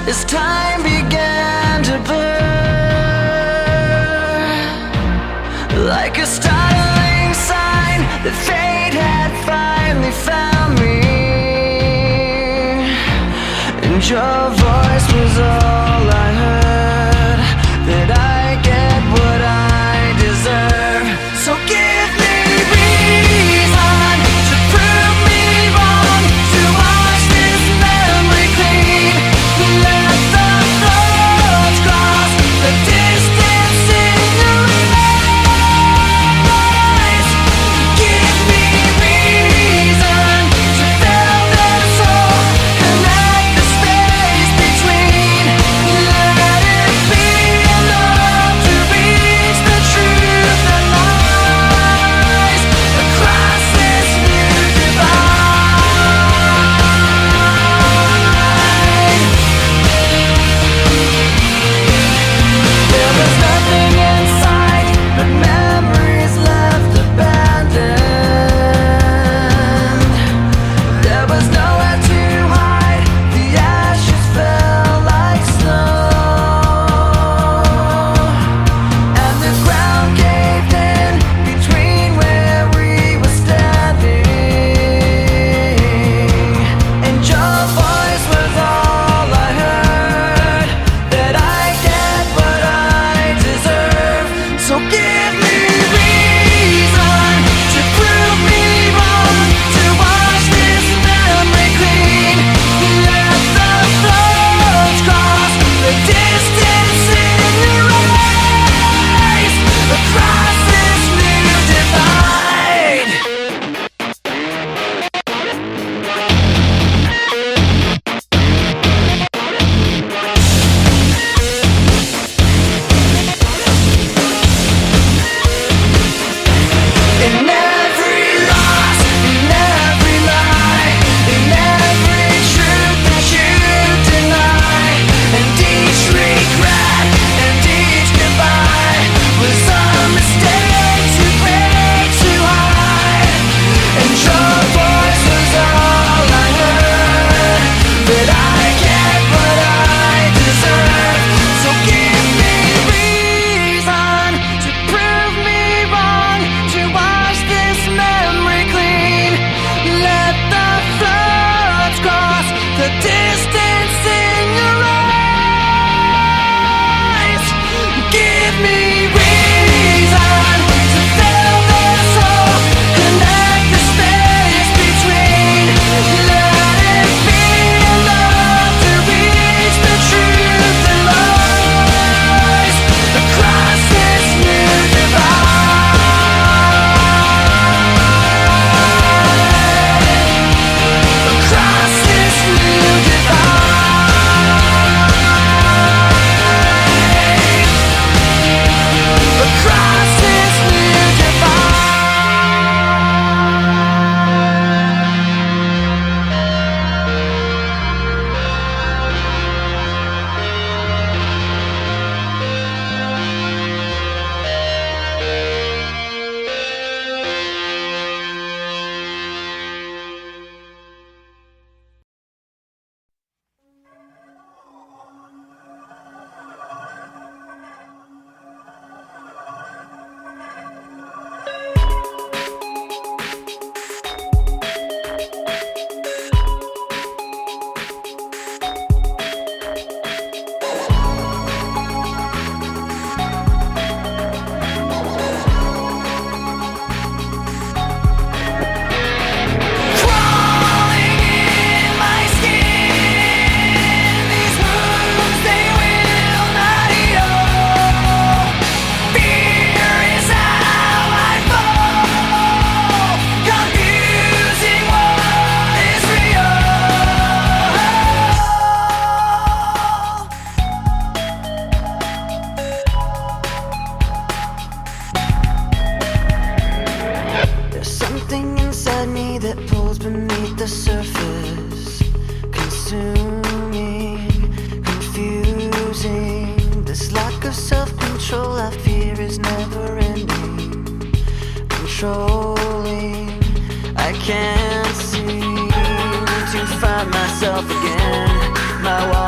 As time began to blur, like a startling sign that fate had finally found me, and your voice was all I heard, that I get what I deserve. So give me reason to prove me wrong, to wash this memory clean. Let the thoughts cross the distance in your eyes. Give me reason to fill this hole, connect the space between.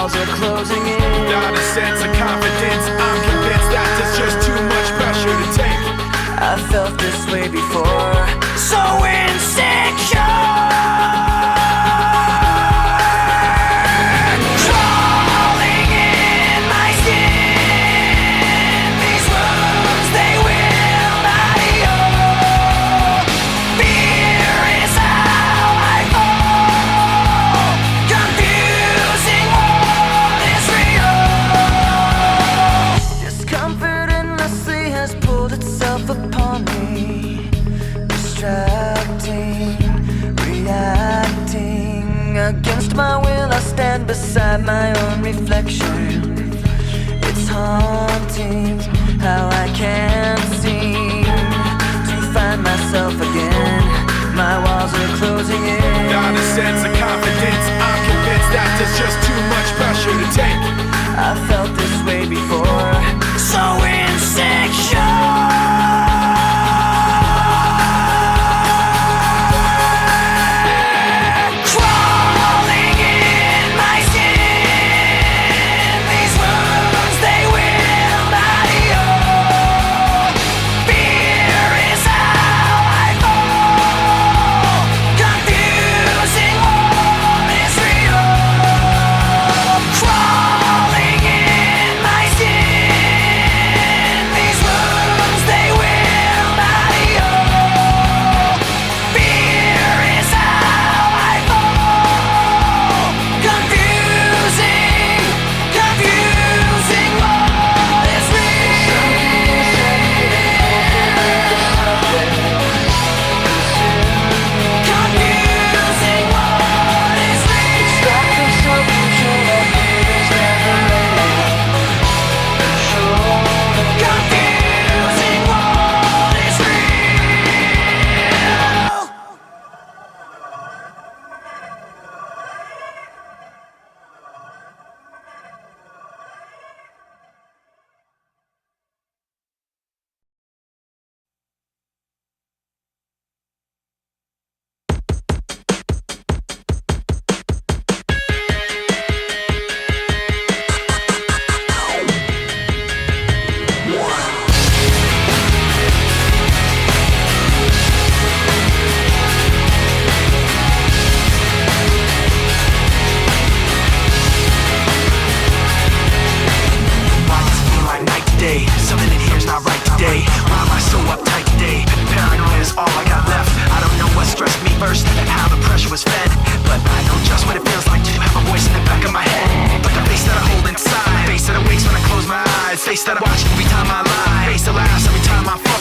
walls are closing in. Not a sense of confidence, I'm convinced that there's just too much pressure to take. I felt this way before, so insecure. Crawling in my skin, these wounds, they will not heal. Fear is how I fall, confusing what is real. Discomfort endlessly has pulled itself upon me, distracting, reacting. Against my will, I stand beside my own reflection. It's haunting how I can't seem to find myself again. My walls are closing in. Not a sense of confidence, I'm convinced that there's just too much pressure to take. I felt this way before, so insecure. Face that I watch every time I lie, face that laughs every time I fall.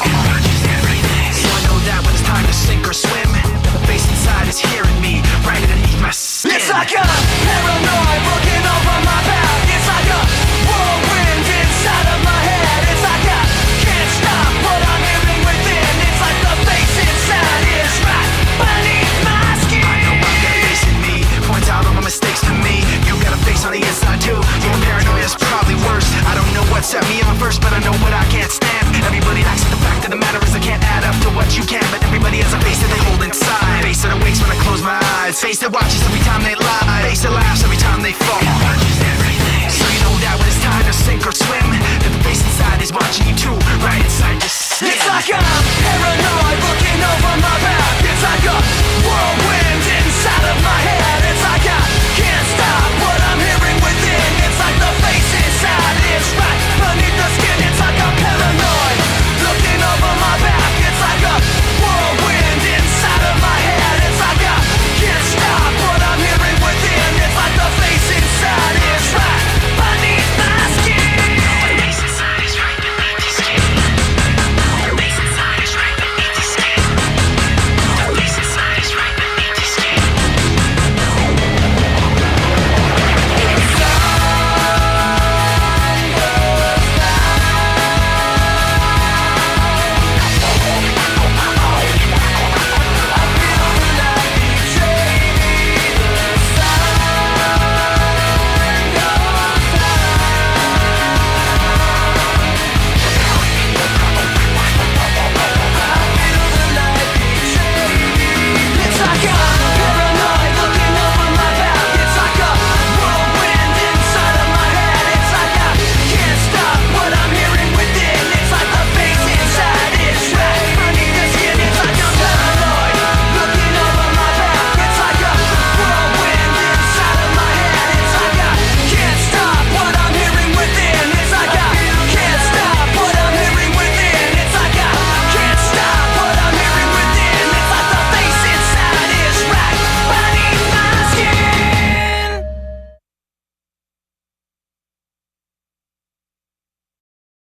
So I know that when it's time to sink or swim, the face inside is hearing me right underneath my skin. It's like a paranoid looking over my back. It's like a whirlwind inside of my head. It's like I can't stop what I'm hearing within. It's like the face inside is right beneath my skin. I know I've got a face in me, points out all my mistakes to me. You got a face on the inside too. Your paranoia is probably worse. I don't know what set me on first, but I know what I can't